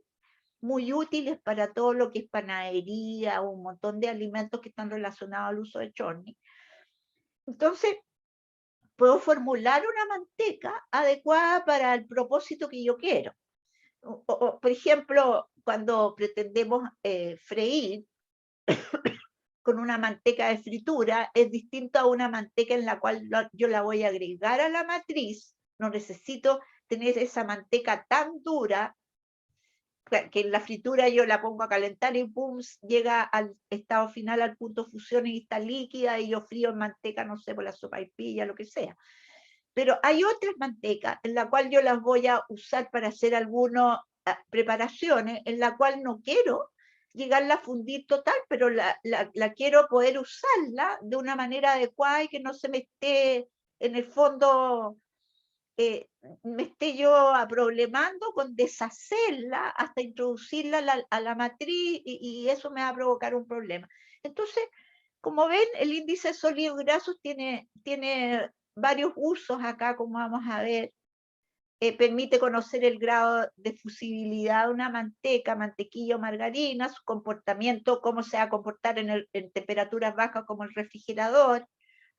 muy útiles para todo lo que es panadería o un montón de alimentos que están relacionados al uso de chutney. Entonces, puedo formular una manteca adecuada para el propósito que yo quiero. Por ejemplo, cuando pretendemos freír con una manteca de fritura, es distinto a una manteca en la cual yo la voy a agregar a la matriz. No necesito tener esa manteca tan dura, que en la fritura yo la pongo a calentar y pum, llega al estado final, al punto de fusión, y está líquida, y yo frío en manteca, no sé, por la sopaipilla, lo que sea. Pero hay otras mantecas en la cual yo las voy a usar para hacer algunas preparaciones, en la cual no quiero llegarla a fundir total, pero la quiero poder usarla de una manera adecuada y que no se me esté, en el fondo, me esté yo aproblemando con deshacerla hasta introducirla a la matriz, y eso me va a provocar un problema. Entonces, como ven, el índice de sólidos grasos tiene varios usos acá, como vamos a ver. Permite conocer el grado de fusibilidad de una manteca, mantequilla o margarina, su comportamiento, cómo se va a comportar en temperaturas bajas como el refrigerador,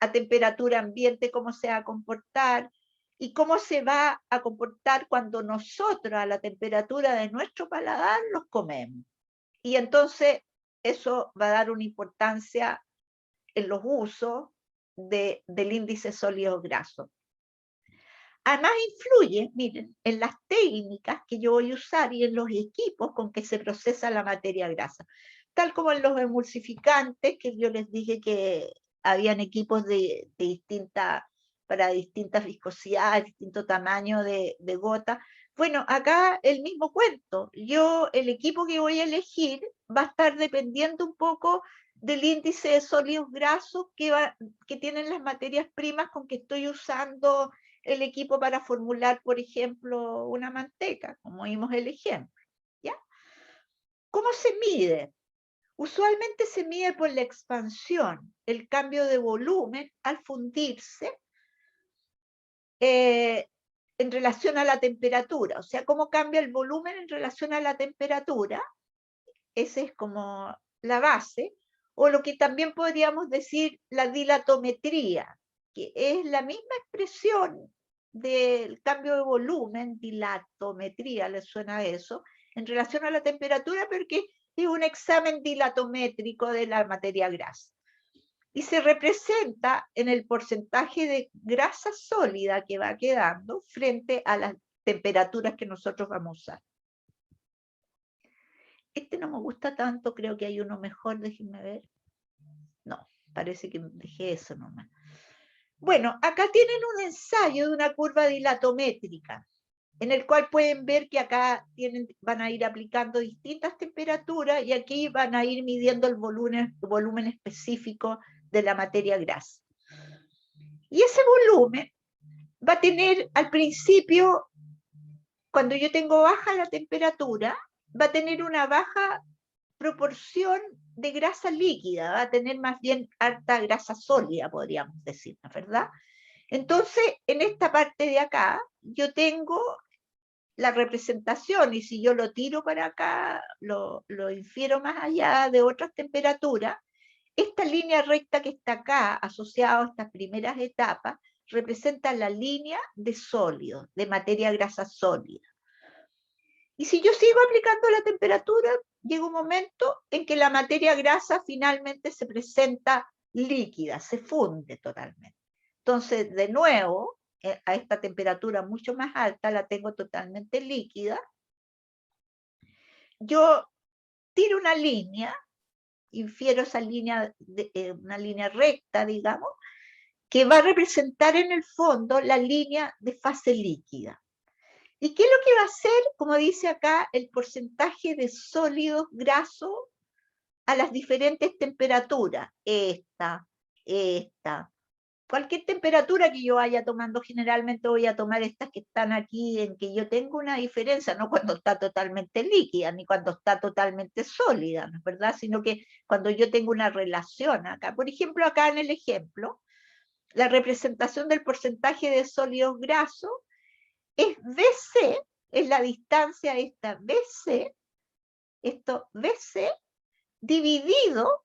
a temperatura ambiente cómo se va a comportar, y cómo se va a comportar cuando nosotros a la temperatura de nuestro paladar los comemos. Y entonces eso va a dar una importancia en los usos del índice sólido graso. Además influye, miren, en las técnicas que yo voy a usar y en los equipos con que se procesa la materia grasa. Tal como en los emulsificantes, que yo les dije que habían equipos para distintas viscosidades, distinto tamaño de gota. Bueno, acá el mismo cuento. El equipo que voy a elegir va a estar dependiendo un poco del índice de sólidos grasos que tienen las materias primas con que estoy usando el equipo para formular, por ejemplo, una manteca, como vimos el ejemplo. ¿Ya? ¿Cómo se mide? Usualmente se mide por la expansión, el cambio de volumen al fundirse en relación a la temperatura. O sea, cómo cambia el volumen en relación a la temperatura. Esa es como la base. o lo que también podríamos decir la dilatometría, que es la misma expresión del cambio de volumen, dilatometría, ¿les suena eso? En relación a la temperatura, porque es un examen dilatométrico de la materia grasa. Y se representa en el porcentaje de grasa sólida que va quedando frente a las temperaturas que nosotros vamos a usar. Este no me gusta tanto, creo que hay uno mejor, déjenme ver. No, parece que dejé eso nomás. Bueno, acá tienen un ensayo de una curva dilatométrica, en el cual pueden ver que acá van a ir aplicando distintas temperaturas y aquí van a ir midiendo el volumen específico de la materia grasa. Y ese volumen va a tener al principio, cuando yo tengo baja la temperatura, va a tener una baja proporción de grasa líquida, va a tener más bien alta grasa sólida, podríamos decir, ¿no es verdad? Entonces, en esta parte de acá, yo tengo la representación, y si yo lo tiro para acá, lo infiero más allá de otras temperaturas, esta línea recta que está acá, asociada a estas primeras etapas, representa la línea de sólidos, de materia grasa sólida. Y si yo sigo aplicando la temperatura, llega un momento en que la materia grasa finalmente se presenta líquida, se funde totalmente. Entonces, de nuevo, a esta temperatura mucho más alta, la tengo totalmente líquida. Yo tiro una línea, infiero esa línea, una línea recta, digamos, que va a representar en el fondo la línea de fase líquida. ¿Y qué es lo que va a hacer? Como dice acá, el porcentaje de sólidos grasos a las diferentes temperaturas. Esta. Cualquier temperatura que yo vaya tomando, generalmente voy a tomar estas que están aquí, en que yo tengo una diferencia, no cuando está totalmente líquida, ni cuando está totalmente sólida, ¿no es verdad? Sino que cuando yo tengo una relación acá. Por ejemplo, acá en el ejemplo, la representación del porcentaje de sólidos grasos es BC, es la distancia esta BC, esto BC, dividido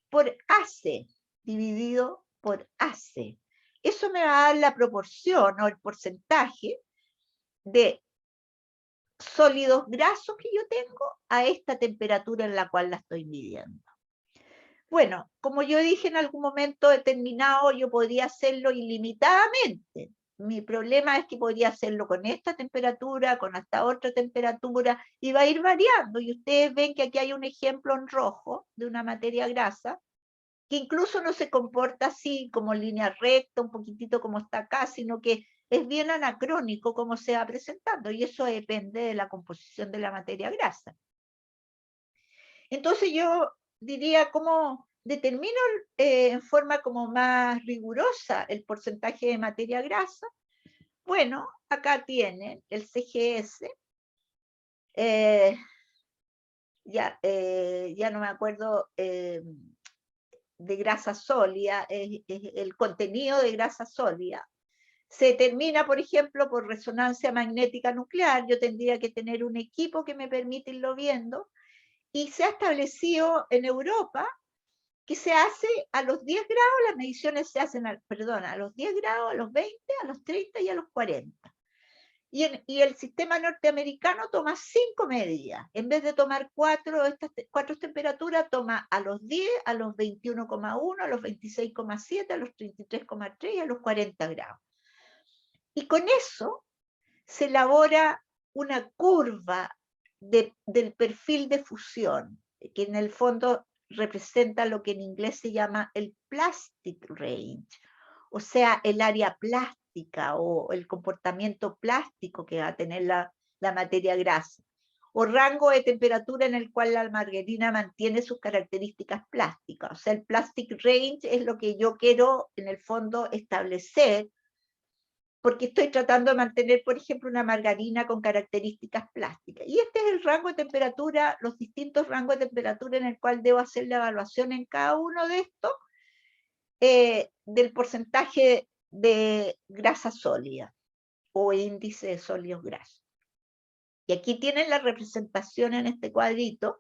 por AC, dividido por AC. Eso me va a dar la proporción o el porcentaje de sólidos grasos que yo tengo a esta temperatura en la cual la estoy midiendo. Bueno, como yo dije en algún momento determinado, yo podría hacerlo ilimitadamente. Mi problema es que podría hacerlo con esta temperatura, con esta otra temperatura, y va a ir variando. Y ustedes ven que aquí hay un ejemplo en rojo de una materia grasa, que incluso no se comporta así como línea recta, un poquitito como está acá, sino que es bien anacrónico como se va presentando, y eso depende de la composición de la materia grasa. Entonces yo diría, ¿cómo determino en forma como más rigurosa el porcentaje de materia grasa? Bueno, acá tienen el CGS, ya no me acuerdo, de grasa sólida, el contenido de grasa sólida. Se determina, por ejemplo, por resonancia magnética nuclear. Yo tendría que tener un equipo que me permita irlo viendo, y se ha establecido en Europa que se hace a los 10 grados, las mediciones se hacen, a los 10 grados, a los 20, a los 30 y a los 40. Y el sistema norteamericano toma 5 medidas. En vez de tomar estas 4 temperaturas, toma a los 10, a los 21,1, a los 26,7, a los 33,3 y a los 40 grados. Y con eso se elabora una curva del perfil de fusión, que en el fondo representa lo que en inglés se llama el plastic range, o sea, el área plástica o el comportamiento plástico que va a tener la materia grasa, o rango de temperatura en el cual la margarina mantiene sus características plásticas. O sea, el plastic range es lo que yo quiero en el fondo establecer, porque estoy tratando de mantener, por ejemplo, una margarina con características plásticas. Y este es el rango de temperatura, los distintos rangos de temperatura en el cual debo hacer la evaluación en cada uno de estos, del porcentaje de grasa sólida o índice de sólidos grasos. Y aquí tienen la representación en este cuadrito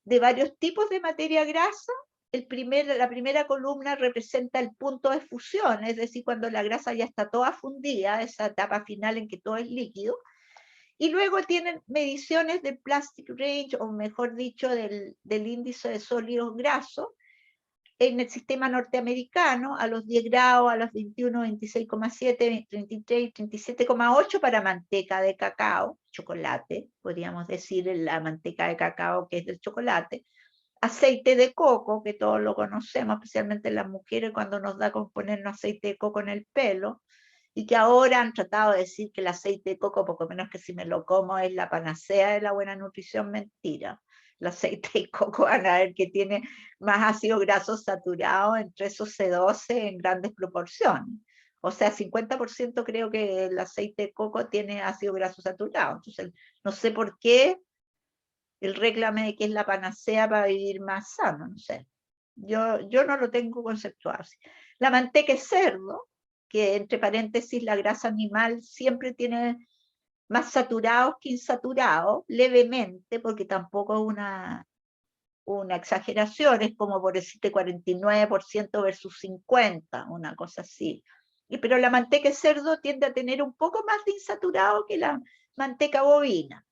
de varios tipos de materia grasa la primera columna representa el punto de fusión, es decir, cuando la grasa ya está toda fundida, esa etapa final en que todo es líquido, y luego tienen mediciones del plastic range, o mejor dicho, del índice de sólidos grasos, en el sistema norteamericano, a los 10 grados, a los 21, 26,7, 33, 37,8 para manteca de cacao, chocolate, podríamos decir la manteca de cacao que es del chocolate, aceite de coco, que todos lo conocemos, especialmente las mujeres cuando nos da con ponernos aceite de coco en el pelo, y que ahora han tratado de decir que el aceite de coco, poco menos que si me lo como, es la panacea de la buena nutrición. Mentira. El aceite de coco van a ver que tiene más ácidos grasos saturados, entre esos C12 en grandes proporciones. O sea, 50% creo que el aceite de coco tiene ácido graso saturado. Entonces, no sé por qué el réclame de que es la panacea para vivir más sano, no sé. Yo no lo tengo conceptuado así. La manteca de cerdo, que entre paréntesis la grasa animal siempre tiene más saturados que insaturados, levemente, porque tampoco es una exageración, es como por decirte 49% versus 50%, una cosa así. Pero la manteca de cerdo tiende a tener un poco más de insaturado que la manteca bovina.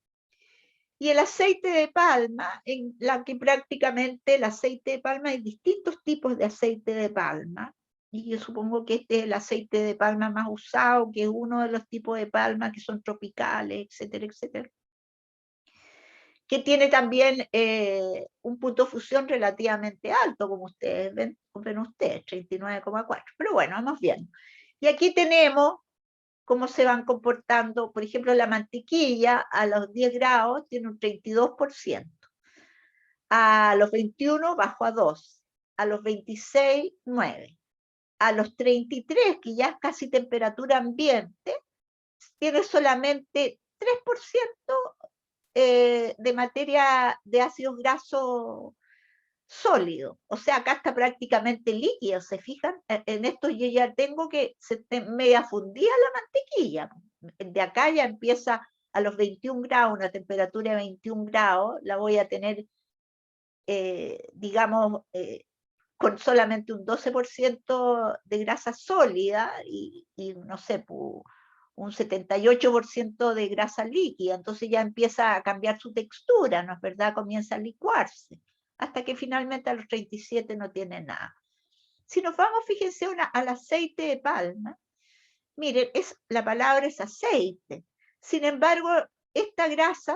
Y el aceite de palma, en la que prácticamente el aceite de palma, hay distintos tipos de aceite de palma, y yo supongo que este es el aceite de palma más usado, que es uno de los tipos de palma que son tropicales, etcétera, etcétera, que tiene también un punto de fusión relativamente alto, como ustedes ven ustedes, 39,4, pero bueno, vamos bien. Y aquí tenemos cómo se van comportando, por ejemplo, la mantequilla a los 10 grados tiene un 32%, a los 21 bajó a 2, a los 26, 9, a los 33, que ya es casi temperatura ambiente, tiene solamente 3% de materia de ácidos grasos sólido, o sea, acá está prácticamente líquido, ¿se fijan? En esto yo ya tengo que media fundida la mantequilla, de acá ya empieza a los 21 grados, una temperatura de 21 grados, la voy a tener, digamos, con solamente un 12% de grasa sólida y no sé, un 78% de grasa líquida, entonces ya empieza a cambiar su textura, ¿no es verdad? Comienza a licuarse, hasta que finalmente a los 37 no tiene nada. Si nos vamos, fíjense, al aceite de palma, miren, la palabra es aceite, sin embargo, esta grasa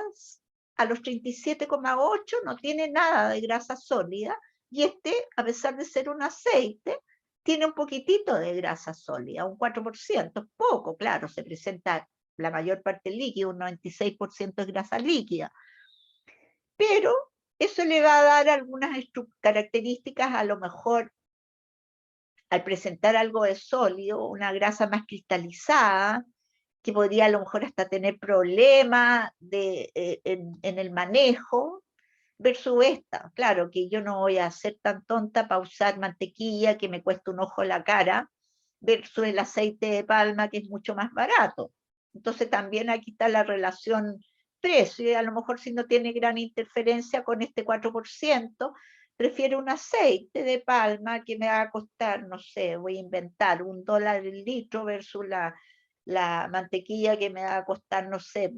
a los 37,8 no tiene nada de grasa sólida, y a pesar de ser un aceite, tiene un poquitito de grasa sólida, un 4%, poco, claro, se presenta la mayor parte líquida, un 96% es grasa líquida, pero eso le va a dar algunas características, a lo mejor al presentar algo de sólido, una grasa más cristalizada, que podría a lo mejor hasta tener problemas en el manejo, versus esta. Claro que yo no voy a ser tan tonta para usar mantequilla que me cuesta un ojo la cara, versus el aceite de palma que es mucho más barato. Entonces también aquí está la relación precio, y a lo mejor si no tiene gran interferencia con este 4%, prefiero un aceite de palma que me va a costar, no sé, voy a inventar, $1 el litro versus la mantequilla que me va a costar, no sé,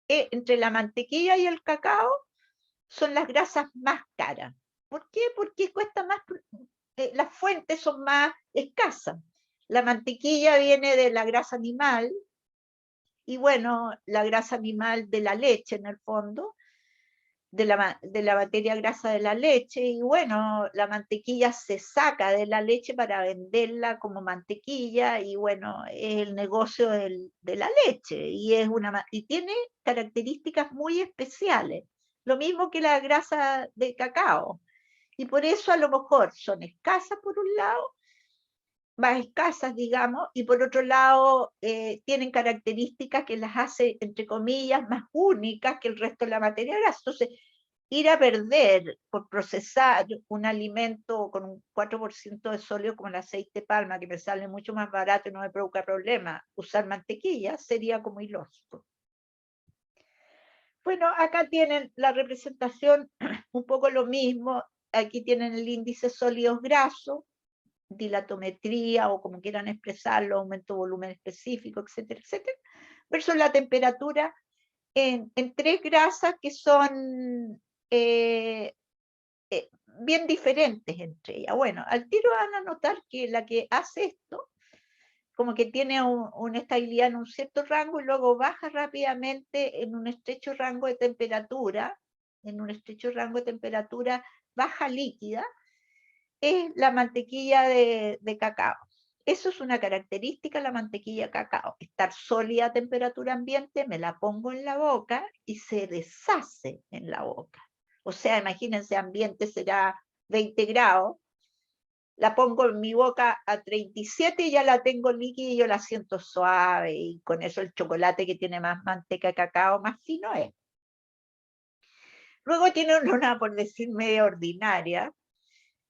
entre la mantequilla y el cacao son las grasas más caras. ¿Por qué? Porque cuesta más, las fuentes son más escasas. La mantequilla viene de la grasa animal, y bueno, la grasa animal de la leche en el fondo, de la materia grasa de la leche, y bueno, la mantequilla se saca de la leche para venderla como mantequilla, y bueno, es el negocio de la leche, y tiene características muy especiales, lo mismo que la grasa de cacao, y por eso a lo mejor son escasas por un lado, más escasas, digamos, y por otro lado tienen características que las hace, entre comillas, más únicas que el resto de la materia grasa. Entonces, ir a perder por procesar un alimento con un 4% de sólido como el aceite de palma, que me sale mucho más barato y no me provoca problema, usar mantequilla, sería como ilógico. Bueno, acá tienen la representación, un poco lo mismo, aquí tienen el índice sólidos grasos, dilatometría o como quieran expresarlo, aumento de volumen específico, etcétera, etcétera, versus la temperatura en 3 grasas que son bien diferentes entre ellas. Bueno, al tiro van a notar que la que hace esto, como que tiene una estabilidad en un cierto rango y luego baja rápidamente en un estrecho rango de temperatura, baja líquida, es la mantequilla de cacao. Eso es una característica de la mantequilla de cacao. Estar sólida a temperatura ambiente, me la pongo en la boca y se deshace en la boca. O sea, imagínense, ambiente será 20 grados, la pongo en mi boca a 37 y ya la tengo líquida y yo la siento suave, y con eso el chocolate que tiene más manteca de cacao más fino es. Luego tiene una, por decir, media ordinaria.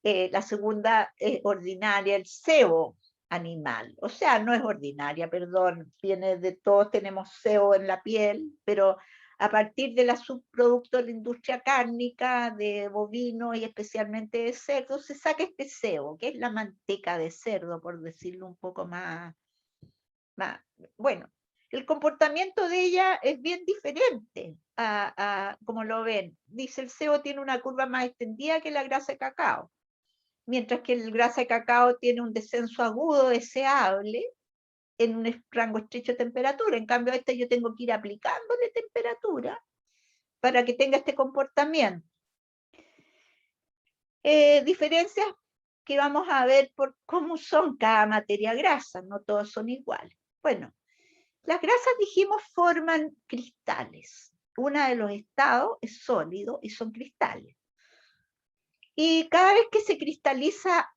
La segunda es ordinaria, el sebo animal. O sea, no es ordinaria, perdón, viene de todos, tenemos sebo en la piel, pero a partir de los subproductos de la industria cárnica, de bovino y especialmente de cerdo, se saca este sebo, que es la manteca de cerdo, por decirlo un poco más bueno. El comportamiento de ella es bien diferente a como lo ven. Dice, el sebo tiene una curva más extendida que la grasa de cacao, mientras que el grasa de cacao tiene un descenso agudo deseable en un rango estrecho de temperatura. En cambio, a este yo tengo que ir aplicándole temperatura para que tenga este comportamiento. Diferencias que vamos a ver por cómo son cada materia grasa, no todos son iguales. Bueno, las grasas, dijimos, forman cristales. Uno de los estados es sólido y son cristales. Y cada vez que se cristaliza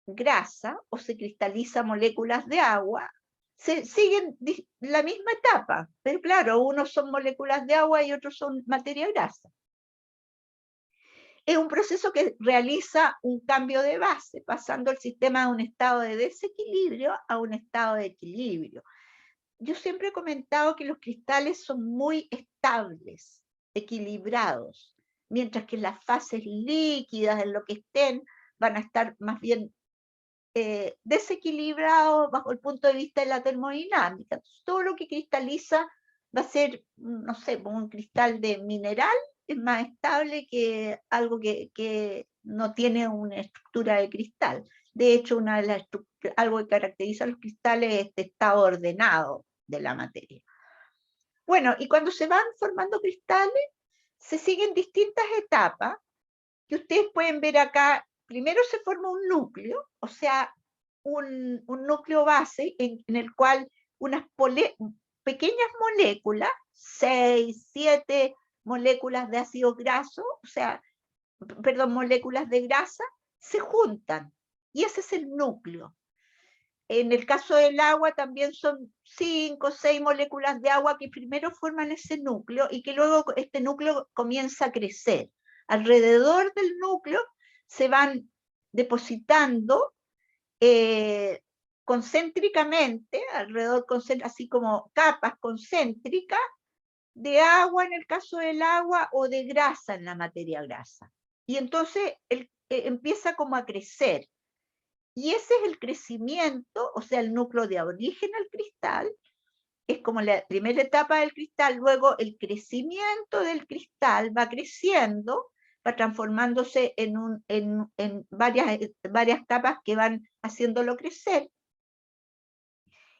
grasa o se cristaliza moléculas de agua, se siguen la misma etapa, pero claro, unos son moléculas de agua y otros son materia grasa. Es un proceso que realiza un cambio de base, pasando el sistema de un estado de desequilibrio a un estado de equilibrio. Yo siempre he comentado que los cristales son muy estables, equilibrados, mientras que las fases líquidas, en lo que estén, van a estar más bien desequilibrado bajo el punto de vista de la termodinámica. Entonces, todo lo que cristaliza va a ser, no sé, un cristal de mineral, es más estable que algo que no tiene una estructura de cristal. De hecho, algo que caracteriza a los cristales es este estado ordenado de la materia. Bueno, y cuando se van formando cristales, se siguen distintas etapas que ustedes pueden ver acá. Primero se forma un núcleo, o sea, un núcleo base en el cual unas pequeñas moléculas, 6, 7 moléculas de ácido graso, o sea, perdón, moléculas de grasa, se juntan, y ese es el núcleo. En el caso del agua también son 5 o 6 moléculas de agua que primero forman ese núcleo y que luego este núcleo comienza a crecer. Alrededor del núcleo se van depositando concéntricamente, así como capas concéntricas de agua en el caso del agua o de grasa en la materia grasa. Y entonces empieza como a crecer. Y ese es el crecimiento, o sea, el núcleo de origen al cristal, es como la primera etapa del cristal. Luego el crecimiento del cristal va creciendo, va transformándose en varias capas que van haciéndolo crecer.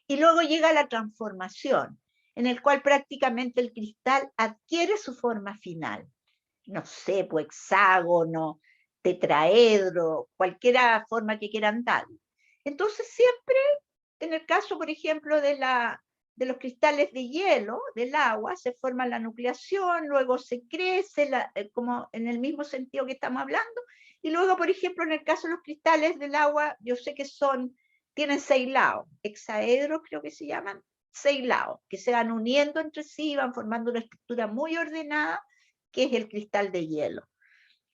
Y luego llega la transformación, en el cual prácticamente el cristal adquiere su forma final. No sé, pues hexágono, tetraedro, cualquiera forma que quieran dar. Entonces siempre, en el caso, por ejemplo, de los cristales de hielo, del agua, se forma la nucleación, luego se crece, como en el mismo sentido que estamos hablando, y luego, por ejemplo, en el caso de los cristales del agua, yo sé que tienen 6 lados, hexaedros creo que se llaman, 6 lados, que se van uniendo entre sí, van formando una estructura muy ordenada, que es el cristal de hielo.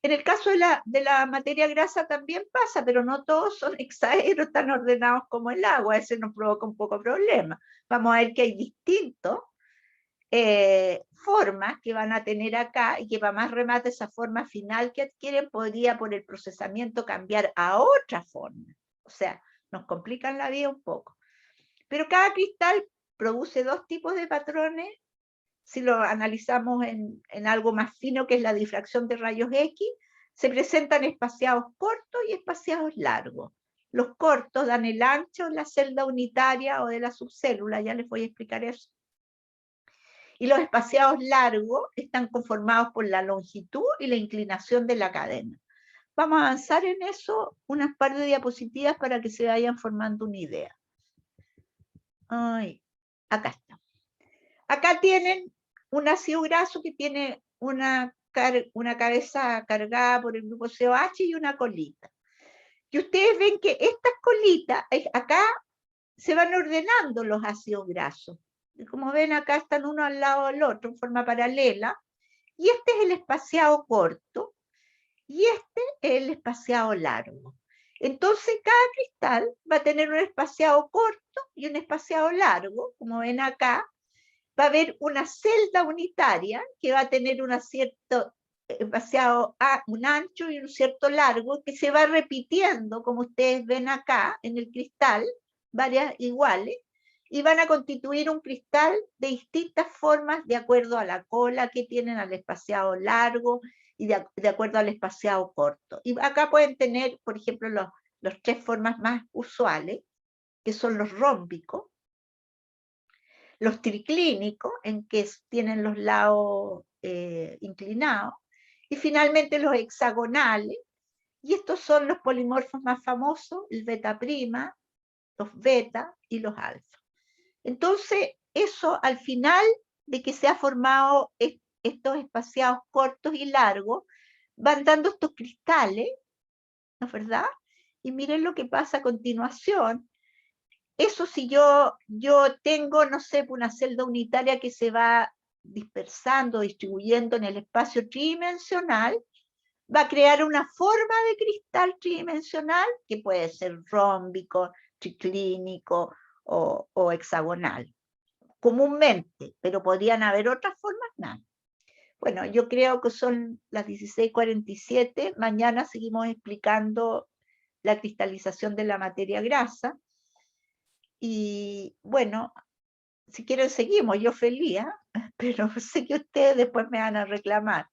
En el caso de la materia grasa también pasa, pero no todos son hexaedros tan ordenados como el agua, ese nos provoca un poco de problema. Vamos a ver que hay distintos formas que van a tener acá, y que para más remate esa forma final que adquieren podría por el procesamiento cambiar a otra forma. O sea, nos complican la vida un poco. Pero cada cristal produce dos tipos de patrones. Si lo analizamos en algo más fino, que es la difracción de rayos X, se presentan espaciados cortos y espaciados largos. Los cortos dan el ancho de la celda unitaria o de la subcélula, ya les voy a explicar eso. Y los espaciados largos están conformados por la longitud y la inclinación de la cadena. Vamos a avanzar en eso unas par de diapositivas para que se vayan formando una idea. Ay, acá está. Acá tienen un ácido graso que tiene una cabeza cargada por el grupo COH y una colita. Y ustedes ven que estas colitas, acá se van ordenando los ácidos grasos. Y como ven, acá están uno al lado del otro en forma paralela. Y este es el espaciado corto y este es el espaciado largo. Entonces cada cristal va a tener un espaciado corto y un espaciado largo, como ven acá. Va a haber una celda unitaria que va a tener un cierto espaciado, un ancho y un cierto largo, que se va repitiendo, como ustedes ven acá en el cristal, varias iguales, y van a constituir un cristal de distintas formas de acuerdo a la cola que tienen, al espaciado largo y de acuerdo al espaciado corto. Y acá pueden tener, por ejemplo, los tres formas más usuales, que son los rómbicos, los triclínicos, en que tienen los lados inclinados, y finalmente los hexagonales, y estos son los polimorfos más famosos, el beta prima, los beta y los alfa. Entonces, eso al final de que se ha formado estos espaciados cortos y largos, van dando estos cristales, ¿no es verdad? Y miren lo que pasa a continuación. Eso si yo tengo, no sé, una celda unitaria que se va dispersando, distribuyendo en el espacio tridimensional, va a crear una forma de cristal tridimensional que puede ser rómbico, triclínico o hexagonal, comúnmente, pero podrían haber otras formas más. Bueno, yo creo que son las 16:47, mañana seguimos explicando la cristalización de la materia grasa. Y bueno, si quieren seguimos, yo feliz, pero sé que ustedes después me van a reclamar.